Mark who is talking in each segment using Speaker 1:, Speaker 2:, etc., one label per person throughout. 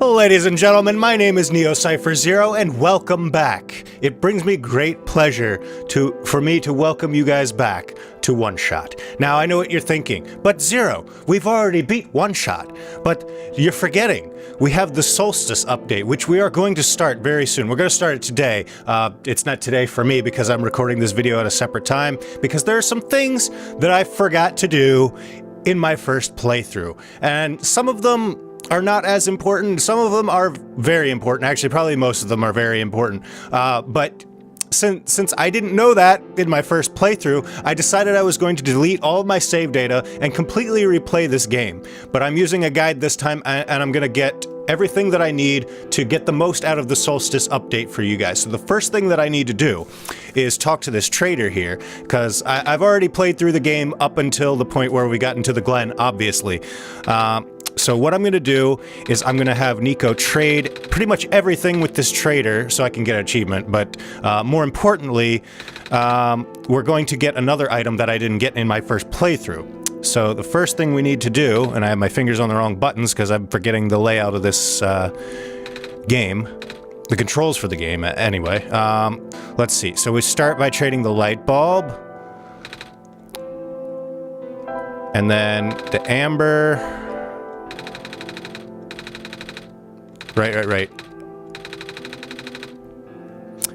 Speaker 1: Ladies and gentlemen, my name is Neo-Cypher0 and welcome back. It brings me great pleasure for me to welcome you guys back to One Shot. Now, I know what you're thinking, but Zero, we've already beat One Shot. But you're forgetting, we have the Solstice update, which we are going to start very soon. We're going to start it today. It's not today for me because I'm recording this video at a separate time, because there are some things that I forgot to do in my first playthrough. And some of them are not as important. Some of them are very important. Actually, probably most of them are very important. But since I didn't know that in my first playthrough, I decided I was going to delete all of my save data and completely replay this game. But I'm using a guide this time, and I'm gonna get everything that I need to get the most out of the Solstice update for you guys. So the first thing that I need to do is talk to this trader here, because I've already played through the game up until the point where we got into the Glen, obviously. So what I'm going to do is I'm going to have Niko trade pretty much everything with this trader so I can get an achievement, but more importantly, we're going to get another item that I didn't get in my first playthrough. So the first thing we need to do, and I have my fingers on the wrong buttons because I'm forgetting the layout of this game, the controls for the game anyway. Let's see, so we start by trading the light bulb, and then the amber. Right.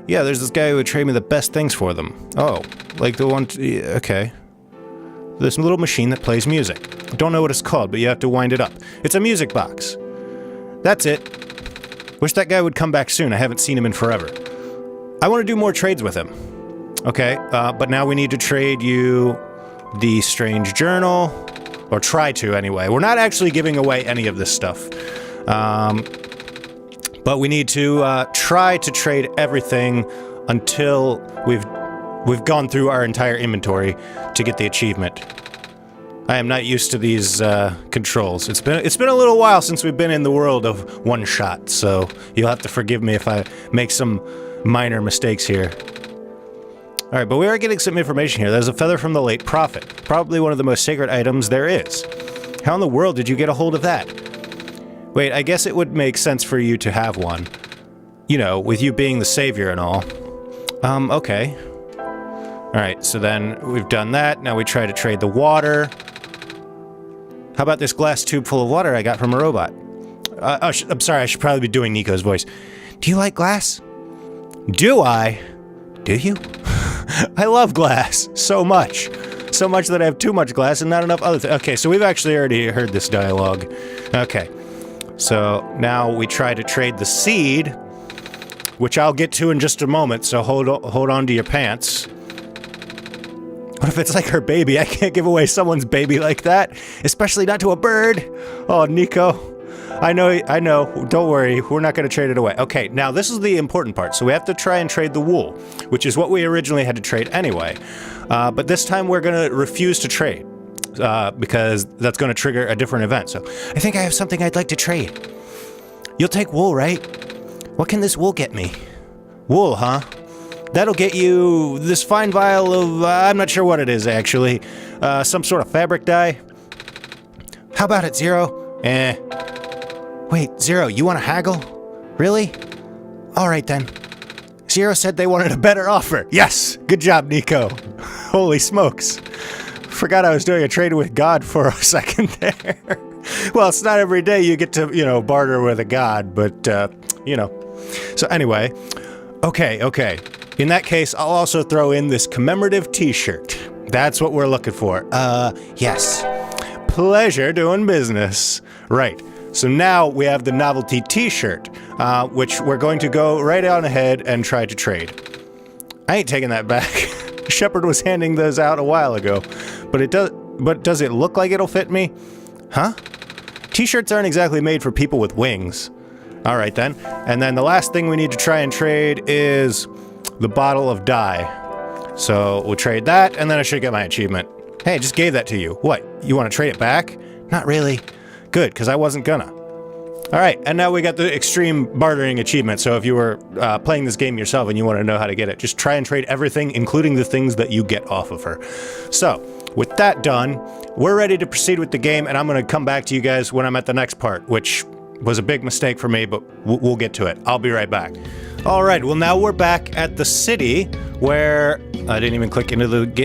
Speaker 1: Yeah, there's this guy who would trade me the best things for them. Oh, like the one... okay. This little machine that plays music. Don't know what it's called, but you have to wind it up. It's a music box. That's it. Wish that guy would come back soon. I haven't seen him in forever. I want to do more trades with him. Okay, but now we need to trade you the strange journal. Or try to, anyway. We're not actually giving away any of this stuff. But we need to try to trade everything until we've gone through our entire inventory to get the achievement. I am not used to these controls. It's been a little while since we've been in the world of One Shot, so you'll have to forgive me if I make some minor mistakes here. Alright, but we are getting some information here. There's a feather from the late prophet. Probably one of the most sacred items there is. How in the world did you get a hold of that? Wait, I guess it would make sense for you to have one. You know, with you being the savior and all. Okay. Alright, so then we've done that. Now we try to trade the water. How about this glass tube full of water I got from a robot? I'm sorry, I should probably be doing Niko's voice. Do you like glass? Do I? Do you? I love glass so much. So much that I have too much glass and not enough other things. Okay, so we've actually already heard this dialogue. Okay. So now we try to trade the seed, which I'll get to in just a moment, so hold on to your pants. What if it's like her baby? I can't give away someone's baby like that, especially not to a bird. Oh, Niko. I know. Don't worry. We're not going to trade it away. Okay, now this is the important part. So we have to try and trade the wool, which is what we originally had to trade anyway. But this time we're going to refuse to trade. Because that's going to trigger a different event. So, I think I have something I'd like to trade. You'll take wool, right? What can this wool get me? Wool, huh? That'll get you this fine vial of, I'm not sure what it is, actually. Some sort of fabric dye. How about it, Zero? Wait, Zero, you want to haggle? Really? Alright then. Zero said they wanted a better offer. Yes! Good job, Niko. Holy smokes. Forgot I was doing a trade with God for a second there. Well, it's not every day you get to, you know, barter with a god, but, you know. So anyway, okay. In that case, I'll also throw in this commemorative t-shirt. That's what we're looking for. Yes. Pleasure doing business. Right. So now we have the novelty t-shirt, which we're going to go right on ahead and try to trade. I ain't taking that back. Shepard was handing those out a while ago, but does it look like it'll fit me? Huh? T-shirts aren't exactly made for people with wings. All right then. And then the last thing we need to try and trade is the bottle of dye. So we'll trade that, and then I should get my achievement. Hey, I just gave that to you. What? You want to trade it back? Not really. Good, because I wasn't gonna. Alright, and now we got the extreme bartering achievement, so if you were playing this game yourself and you want to know how to get it, just try and trade everything, including the things that you get off of her. So, with that done, we're ready to proceed with the game, and I'm going to come back to you guys when I'm at the next part, which was a big mistake for me, but we'll get to it. I'll be right back. All right, well, now we're back at the city where... I didn't even click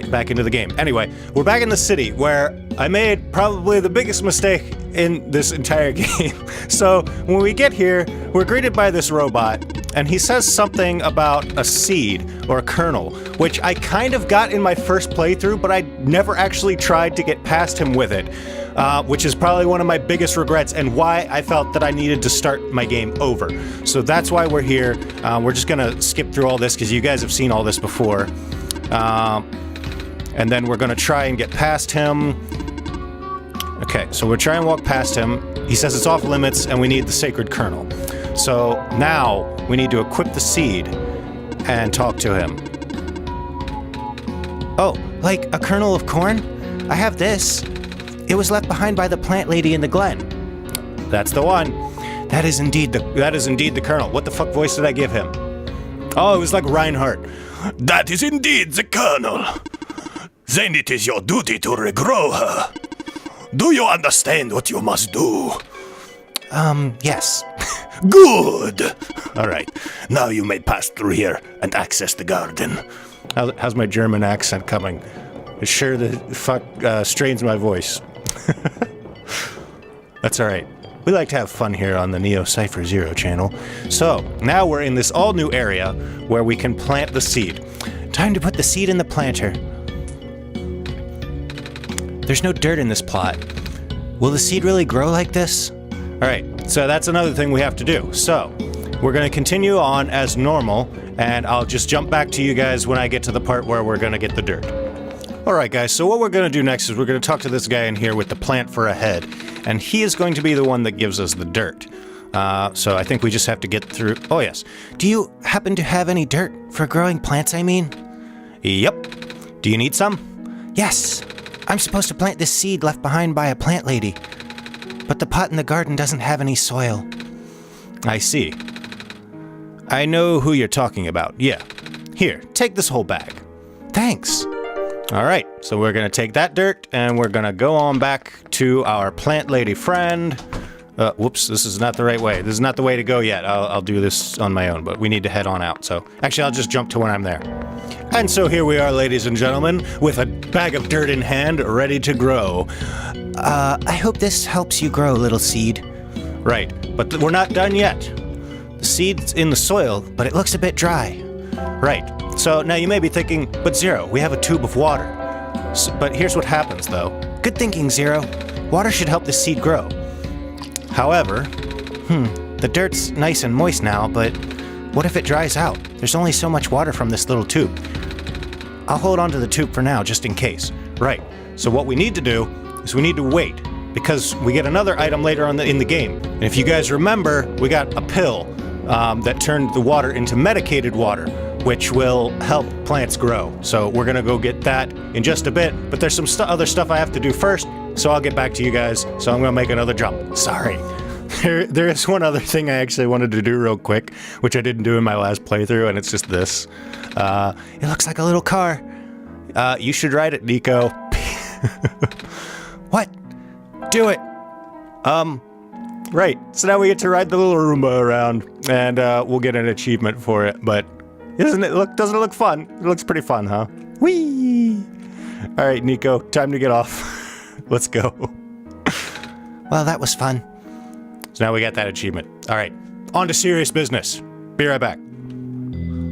Speaker 1: back into the game. Anyway, we're back in the city where I made probably the biggest mistake in this entire game. So when we get here, we're greeted by this robot, and he says something about a seed or a kernel, which I kind of got in my first playthrough, but I never actually tried to get past him with it. Which is probably one of my biggest regrets and why I felt that I needed to start my game over. So that's why we're here. We're just gonna skip through all this because you guys have seen all this before. And then we're gonna try and get past him. Okay, so we're trying to walk past him. He says it's off limits and we need the sacred kernel. So now we need to equip the seed and talk to him. Oh, like a kernel of corn? I have this. It was left behind by the plant lady in the glen. That's the one. That is indeed the kernel. What the fuck voice did I give him? Oh, it was like Reinhardt.
Speaker 2: That is indeed the kernel. Then it is your duty to regrow her. Do you understand what you must do?
Speaker 1: Yes.
Speaker 2: Good. All right. Now you may pass through here and access the garden.
Speaker 1: How's my German accent coming? It sure the fuck strains my voice. That's alright. We like to have fun here on the Neo Cypher Zero channel. So, now we're in this all-new area where we can plant the seed. Time to put the seed in the planter. There's no dirt in this plot. Will the seed really grow like this? Alright, so that's another thing we have to do. So, we're going to continue on as normal, and I'll just jump back to you guys when I get to the part where we're going to get the dirt. Alright guys, so what we're going to do next is we're going to talk to this guy in here with the plant for a head, and he is going to be the one that gives us the dirt. So I think we just have to get through... Oh yes. Do you happen to have any dirt for growing plants, I mean? Yep. Do you need some? Yes. I'm supposed to plant this seed left behind by a plant lady, but the pot in the garden doesn't have any soil. I see. I know who you're talking about, yeah. Here, take this whole bag. Thanks. Alright, so we're gonna take that dirt, and we're gonna go on back to our plant lady friend. Whoops, this is not the right way. This is not the way to go yet. I'll do this on my own, but we need to head on out, so... Actually, I'll just jump to when I'm there. And so here we are, ladies and gentlemen, with a bag of dirt in hand, ready to grow. I hope this helps you grow, little seed. Right, but we're not done yet. The seed's in the soil, but it looks a bit dry. Right. So now you may be thinking, but Zero, we have a tube of water. But here's what happens, though. Good thinking, Zero. Water should help the seed grow. However, the dirt's nice and moist now, but what if it dries out? There's only so much water from this little tube. I'll hold on to the tube for now, just in case. Right. So what we need to do is we need to wait, because we get another item later on in the game. And if you guys remember, we got a pill that turned the water into medicated water, which will help plants grow. So we're gonna go get that in just a bit, but there's some other stuff I have to do first, so I'll get back to you guys. So I'm gonna make another jump. Sorry. There is one other thing I actually wanted to do real quick, which I didn't do in my last playthrough, and it's just this. It looks like a little car. You should ride it, Niko. What? Do it. Right. So now we get to ride the little Roomba around, and we'll get an achievement for it, but doesn't it look fun? It looks pretty fun, huh? Whee! All right, Niko, time to get off. Let's go. Well, that was fun. So now we got that achievement. All right, on to serious business. Be right back.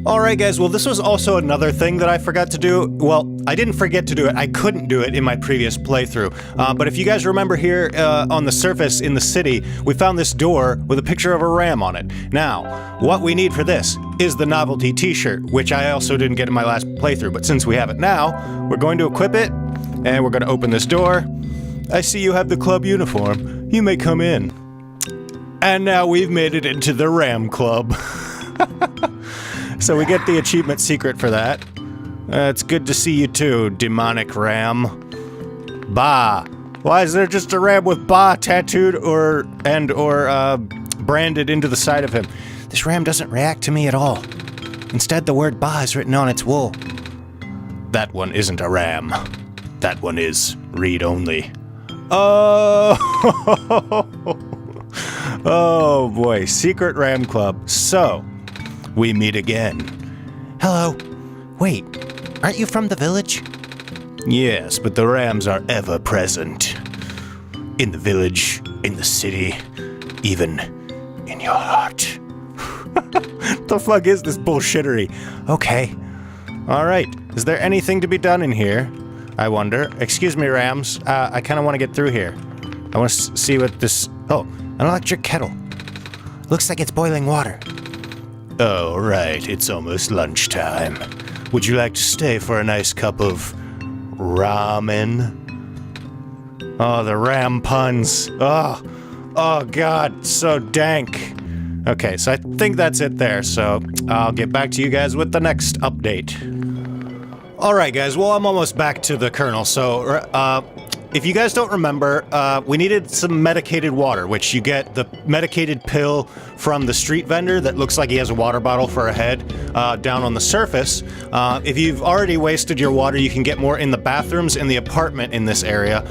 Speaker 1: Alright guys, well this was also another thing that I forgot to do. Well, I didn't forget to do it, I couldn't do it in my previous playthrough. But if you guys remember here on the surface in the city, we found this door with a picture of a ram on it. Now, what we need for this is the novelty t-shirt, which I also didn't get in my last playthrough, but since we have it now, we're going to equip it, and we're going to open this door. I see you have the club uniform. You may come in. And now we've made it into the Ram Club. So we get the achievement secret for that. It's good to see you too, demonic ram. Bah. Why is there just a ram with bah tattooed or branded into the side of him? This ram doesn't react to me at all. Instead, the word bah is written on its wool. That one isn't a ram. That one is read only. Oh! Oh boy, Secret Ram Club. So, we meet again. Hello. Wait, aren't you from the village? Yes, but the Rams are ever present. In the village, in the city, even in your heart. The fuck is this bullshittery? Okay. Alright, is there anything to be done in here? I wonder. Excuse me, Rams. I kind of want to get through here. I want to see what this... Oh, an electric kettle. Looks like it's boiling water. Oh, right. It's almost lunchtime. Would you like to stay for a nice cup of ramen? Oh, the ram puns. Oh, God. So dank. Okay, so I think that's it there. So I'll get back to you guys with the next update. Alright guys, well I'm almost back to the kernel, so if you guys don't remember, we needed some medicated water, which you get the medicated pill from the street vendor that looks like he has a water bottle for a head down on the surface. If you've already wasted your water, you can get more in the bathrooms in the apartment in this area,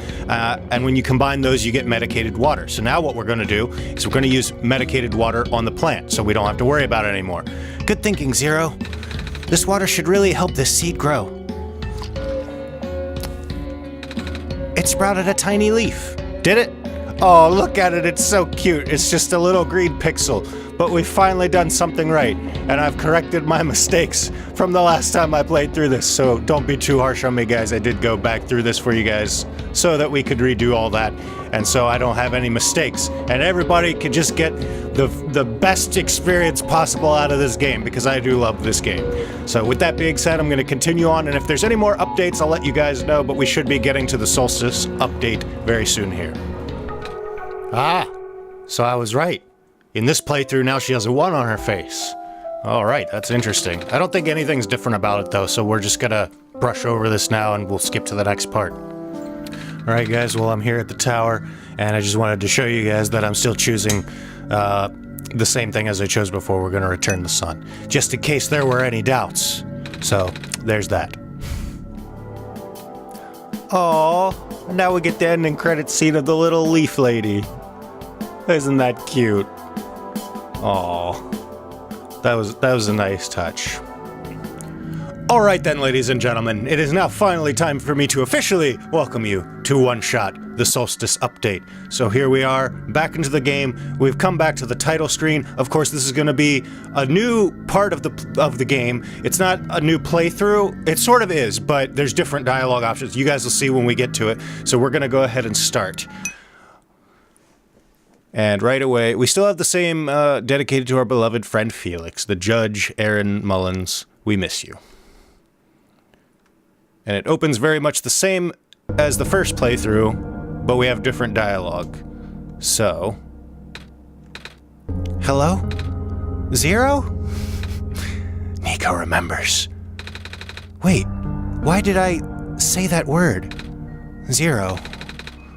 Speaker 1: and when you combine those you get medicated water. So now what we're going to do is we're going to use medicated water on the plant, so we don't have to worry about it anymore. Good thinking, Zero. This water should really help this seed grow. It sprouted a tiny leaf. Did it? Oh, look at it. It's so cute. It's just a little green pixel. But we've finally done something right. And I've corrected my mistakes from the last time I played through this. So don't be too harsh on me, guys. I did go back through this for you guys so that we could redo all that. And so I don't have any mistakes. And everybody can just get the best experience possible out of this game, because I do love this game. So with that being said, I'm going to continue on, and if there's any more updates, I'll let you guys know, but we should be getting to the Solstice update very soon here. Ah, so I was right. In this playthrough, now she has a 1 on her face. Alright, that's interesting. I don't think anything's different about it though, so we're just gonna brush over this now and we'll skip to the next part. Alright guys, well I'm here at the tower, and I just wanted to show you guys that I'm still choosing the same thing as I chose before. We're gonna return the sun, just in case there were any doubts. So, there's that. Aww, now we get the ending credit scene of the little leaf lady. Isn't that cute? Aww, that was a nice touch. Alright then, ladies and gentlemen, it is now finally time for me to officially welcome you to One Shot, the Solstice update. So here we are, back into the game. We've come back to the title screen. Of course, this is going to be a new part of the game. It's not a new playthrough. It sort of is, but there's different dialogue options. You guys will see when we get to it. So we're going to go ahead and start. And right away, we still have the same dedicated to our beloved friend Felix, the Judge Aaron Mullins. We miss you. And it opens very much the same as the first playthrough, but we have different dialogue. So... Hello? Zero? Niko remembers. Wait, why did I say that word? Zero.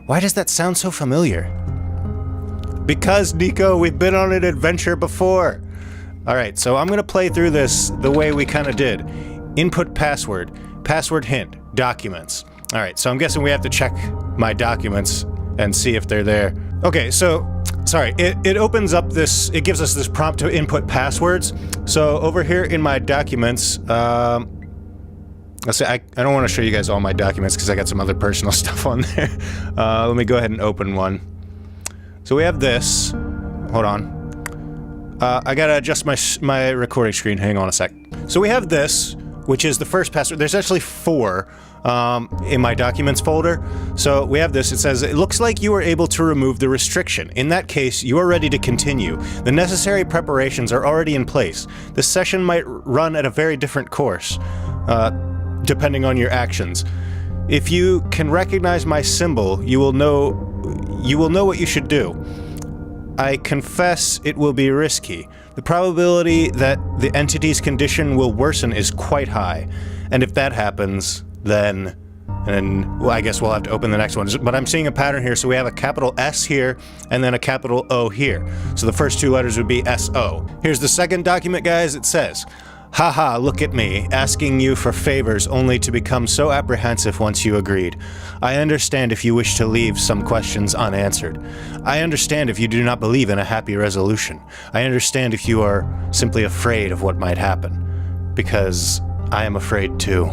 Speaker 1: Why does that sound so familiar? Because, Niko, we've been on an adventure before. Alright, so I'm gonna play through this the way we kinda did. Input password. Password hint. Documents. Alright, so I'm guessing we have to check my documents and see if they're there. Okay, so, sorry, it opens up this, it gives us this prompt to input passwords. So over here in my documents, let's say, I don't want to show you guys all my documents because I got some other personal stuff on there. Let me go ahead and open one. So we have this. Hold on. I gotta adjust my recording screen. Hang on a sec. So we have this, which is the first password. There's actually 4 in my documents folder. So we have this. It says, it looks like you were able to remove the restriction. In that case, you are ready to continue. The necessary preparations are already in place. This session might run at a very different course, depending on your actions. If you can recognize my symbol, you will know what you should do. I confess it will be risky. The probability that the entity's condition will worsen is quite high. And if that happens, then well, I guess we'll have to open the next one. But I'm seeing a pattern here, so we have a capital S here, and then a capital O here. So the first 2 letters would be S-O. Here's the second document, guys. It says, Haha, look at me, asking you for favors only to become so apprehensive once you agreed. I understand if you wish to leave some questions unanswered. I understand if you do not believe in a happy resolution. I understand if you are simply afraid of what might happen. Because I am afraid too.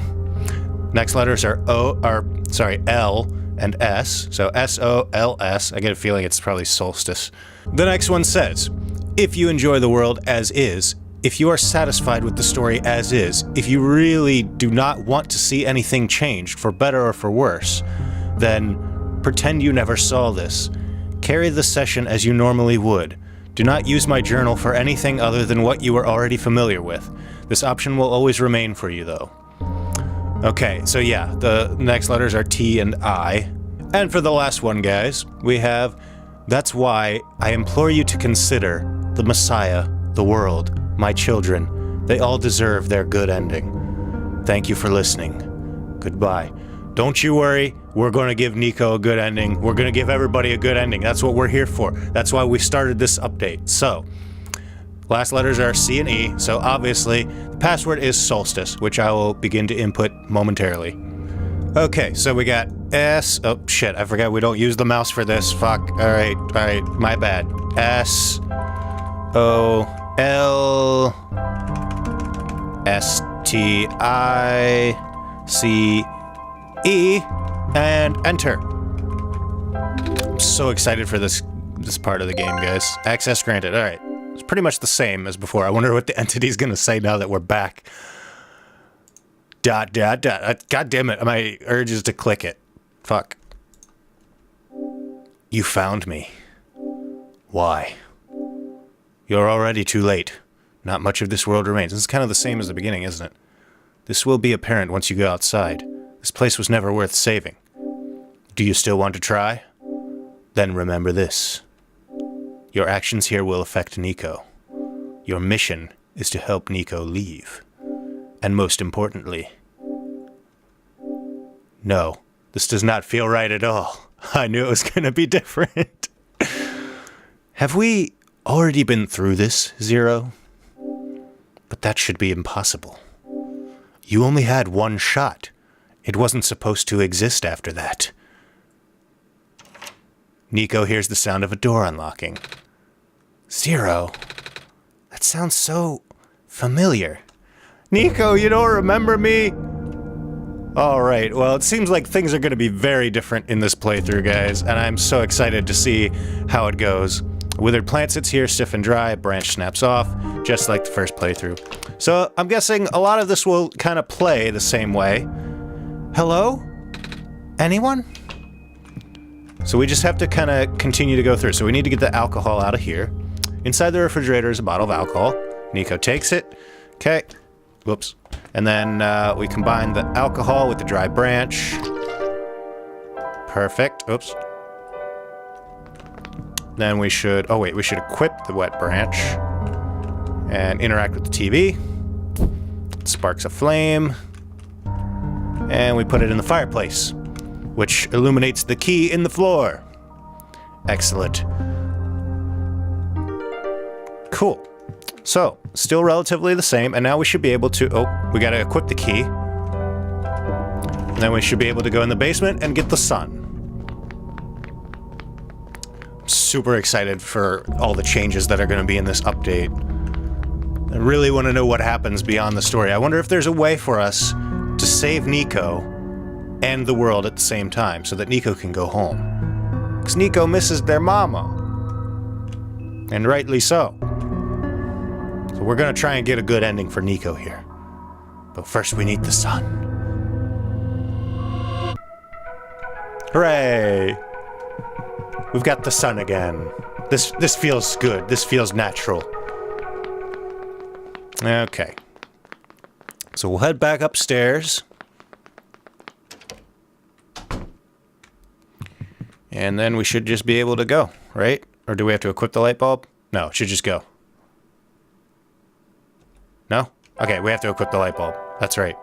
Speaker 1: Next letters are L and S, so S-O-L-S. I get a feeling it's probably Solstice. The next one says, if you enjoy the world as is, if you are satisfied with the story as is, if you really do not want to see anything changed, for better or for worse, then pretend you never saw this. Carry the session as you normally would. Do not use my journal for anything other than what you are already familiar with. This option will always remain for you, though. Okay, so yeah, the next letters are T and I. And for the last one, guys, we have, that's why I implore you to consider the Messiah, the world, my children. They all deserve their good ending. Thank you for listening. Goodbye. Don't you worry, we're going to give Niko a good ending. We're going to give everybody a good ending. That's what we're here for. That's why we started this update. So, last letters are C and E, so obviously the password is Solstice, which I will begin to input momentarily. Okay, so we got S, oh shit, I forgot we don't use the mouse for this, fuck, alright, my bad. S, O, L, S, T, I, C, E, and enter. I'm so excited for this part of the game, guys. Access granted, alright. It's pretty much the same as before. I wonder what the entity's gonna say now that we're back. ... God damn it, my urge is to click it. Fuck. You found me. Why? You're already too late. Not much of this world remains. This is kind of the same as the beginning, isn't it? This will be apparent once you go outside. This place was never worth saving. Do you still want to try? Then remember this. Your actions here will affect Niko. Your mission is to help Niko leave. And most importantly... No, this does not feel right at all. I knew it was going to be different. Have we already been through this, Zero? But that should be impossible. You only had one shot. It wasn't supposed to exist after that. Niko hears the sound of a door unlocking. Zero? That sounds so familiar. Niko, you don't remember me? Alright, well, it seems like things are going to be very different in this playthrough, guys, and I'm so excited to see how it goes. Withered plant sits here, stiff and dry, branch snaps off, just like the first playthrough. So, I'm guessing a lot of this will kind of play the same way. Hello? Anyone? So we just have to kind of continue to go through. So we need to get the alcohol out of here. Inside the refrigerator is a bottle of alcohol. Niko takes it. Okay. Whoops. And then we combine the alcohol with the dry branch. Perfect. Oops. Then we should... Oh, wait. We should equip the wet branch. And interact with the TV. It sparks a flame. And we put it in the fireplace, which illuminates the key in the floor. Excellent. Cool. So, still relatively the same, and now we should be able to... Oh, we gotta equip the key. And then we should be able to go in the basement and get the sun. I'm super excited for all the changes that are gonna be in this update. I really want to know what happens beyond the story. I wonder if there's a way for us to save Niko and the world at the same time, so that Niko can go home. Because Niko misses their mama. And rightly so. So we're gonna try and get a good ending for Niko here. But first we need the sun. Hooray! We've got the sun again. This feels good. This feels natural. Okay. So we'll head back upstairs. And then we should just be able to go, right? Or do we have to equip the light bulb? No, it should just go. No? Okay, we have to equip the light bulb. That's right.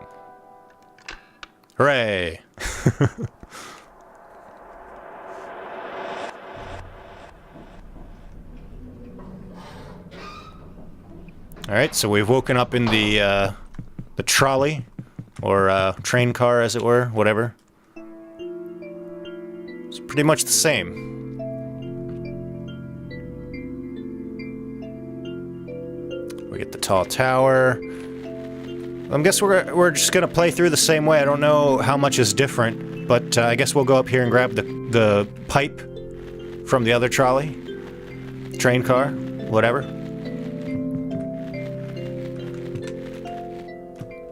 Speaker 1: Hooray! Alright, so we've woken up in the trolley, or train car as it were, whatever. It's pretty much the same. We get the tall tower. I guess we're just gonna play through the same way. I don't know how much is different, but I guess we'll go up here and grab the pipe from the other trolley. Train car, whatever.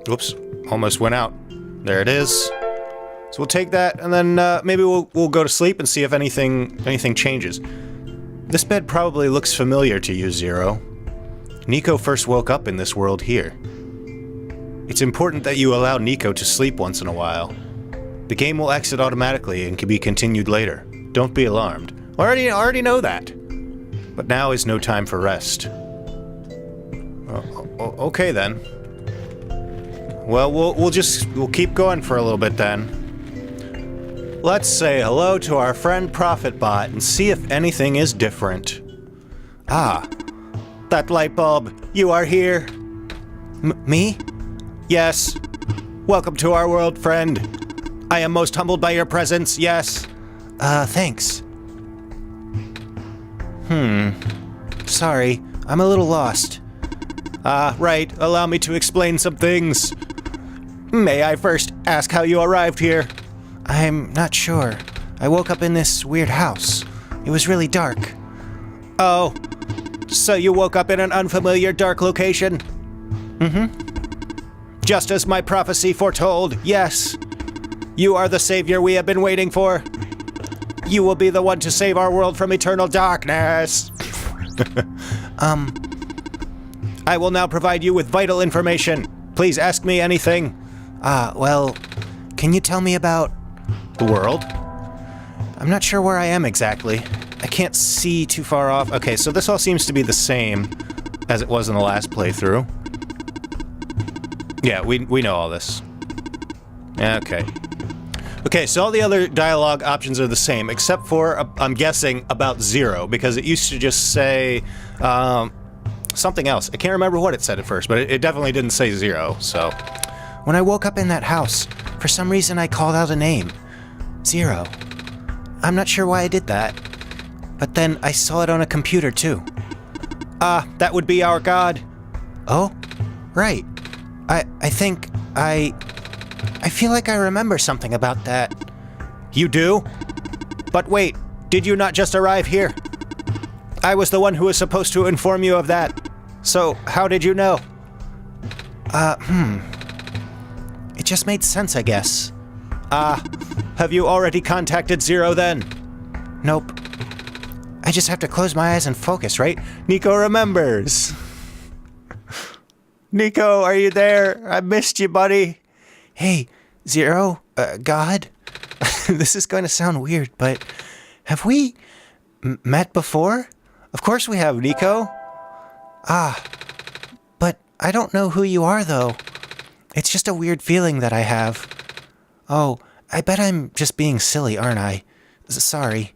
Speaker 1: Oops, almost went out. There it is. So we'll take that, and then maybe we'll go to sleep and see if anything changes. This bed probably looks familiar to you, Zero. Niko first woke up in this world here. It's important that you allow Niko to sleep once in a while. The game will exit automatically and can be continued later. Don't be alarmed. Already know that. But now is no time for rest. Okay then. Well, we'll keep going for a little bit then. Let's say hello to our friend ProfitBot and see if anything is different. Ah, that light bulb. You are here. Me? Yes. Welcome to our world, friend. I am most humbled by your presence, yes. Thanks. Sorry, I'm a little lost. Right, allow me to explain some things. May I first ask how you arrived here? I'm not sure. I woke up in this weird house. It was really dark. Oh, so you woke up in an unfamiliar dark location? Mm-hmm. Just as my prophecy foretold, yes. You are the savior we have been waiting for. You will be the one to save our world from eternal darkness. I will now provide you with vital information. Please ask me anything. Well, can you tell me about the world? I'm not sure where I am exactly. I can't see too far off. Okay, so this all seems to be the same as it was in the last playthrough. Yeah, we know all this. Okay. Okay, so all the other dialogue options are the same, except for, I'm guessing, about Zero, because it used to just say, something else. I can't remember what it said at first, but it definitely didn't say Zero, so. When I woke up in that house, for some reason I called out a name. Zero. I'm not sure why I did that. But then I saw it on a computer, too. That would be our god. Oh? Right. I think I feel like I remember something about that. You do? But wait, did you not just arrive here? I was the one who was supposed to inform you of that. So, how did you know? It just made sense, I guess. Have you already contacted Zero then? Nope. I just have to close my eyes and focus, right? Niko remembers. Niko, are you there? I missed you, buddy. Hey, Zero, God? This is going to sound weird, but have we met before? Of course we have, Niko. But I don't know who you are, though. It's just a weird feeling that I have. Oh, I bet I'm just being silly, aren't I? Sorry.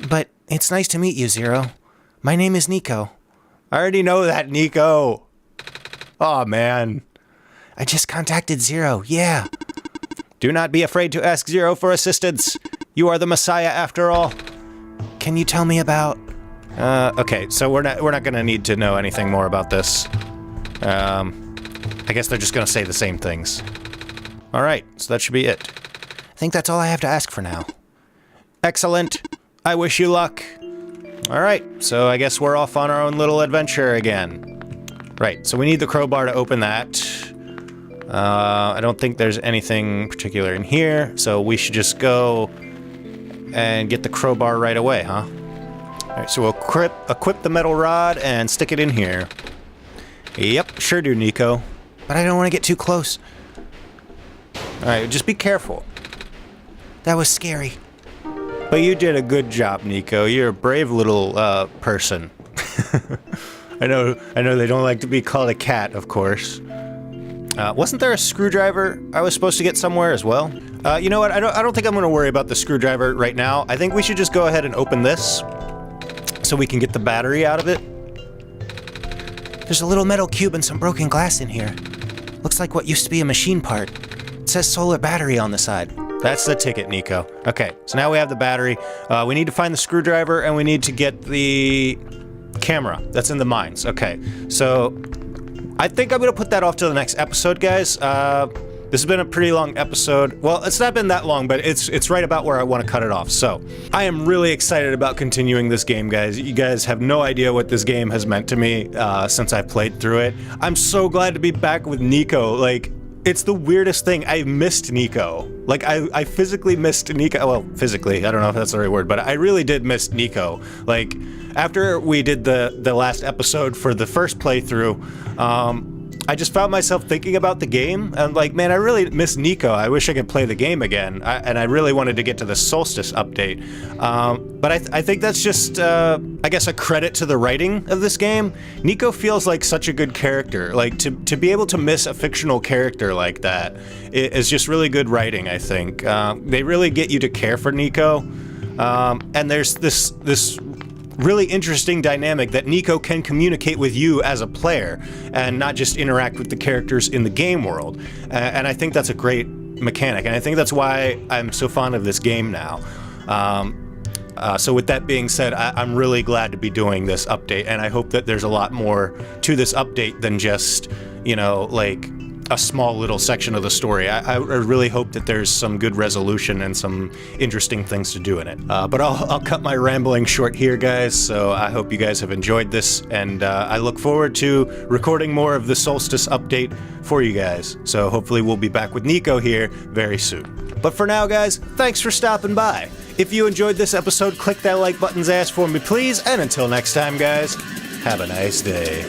Speaker 1: But it's nice to meet you, Zero. My name is Niko. I already know that, Niko. Aw, man. I just contacted Zero, yeah. Do not be afraid to ask Zero for assistance. You are the Messiah after all. Can you tell me about... okay, so we're not gonna need to know anything more about this. I guess they're just gonna say the same things. Alright, so that should be it. I think that's all I have to ask for now. Excellent. I wish you luck. Alright, so I guess we're off on our own little adventure again. Right, so we need the crowbar to open that. I don't think there's anything particular in here, so we should just go and get the crowbar right away, huh? Alright, so we'll equip the metal rod and stick it in here. Yep, sure do, Niko. But I don't want to get too close. Alright, just be careful. That was scary. But you did a good job, Niko. You're a brave little, person. I know they don't like to be called a cat, of course. Wasn't there a screwdriver I was supposed to get somewhere as well? You know what? I don't think I'm going to worry about the screwdriver right now. I think we should just go ahead and open this so we can get the battery out of it. There's a little metal cube and some broken glass in here. Looks like what used to be a machine part. It says solar battery on the side. That's the ticket, Niko. Okay, so now we have the battery. We need to find the screwdriver, and we need to get the camera that's in the mines. Okay, so I think I'm going to put that off to the next episode, guys. This has been a pretty long episode. Well, it's not been that long, but it's right about where I want to cut it off. So, I am really excited about continuing this game, guys. You guys have no idea what this game has meant to me since I played through it. I'm so glad to be back with Niko. Like, it's the weirdest thing. I missed Niko. Like, I physically missed Niko. Well, physically, I don't know if that's the right word, but I really did miss Niko. Like, after we did the last episode for the first playthrough, I just found myself thinking about the game, and like, man, I really miss Niko. I wish I could play the game again, and I really wanted to get to the Solstice update. But I think that's just, I guess, a credit to the writing of this game. Niko feels like such a good character. Like, to be able to miss a fictional character like that is just really good writing, I think. They really get you to care for Niko, and there's this really interesting dynamic that Niko can communicate with you as a player and not just interact with the characters in the game world. And I think that's a great mechanic, and I think that's why I'm so fond of this game now. So with that being said, I'm really glad to be doing this update, and I hope that there's a lot more to this update than just, you know, like a small little section of the story. I really hope that there's some good resolution and some interesting things to do in it. But I'll cut my rambling short here, guys, so I hope you guys have enjoyed this, and I look forward to recording more of the Solstice update for you guys. So hopefully we'll be back with Niko here very soon. But for now, guys, thanks for stopping by. If you enjoyed this episode, click that like button's ass for me, please, and until next time, guys, have a nice day.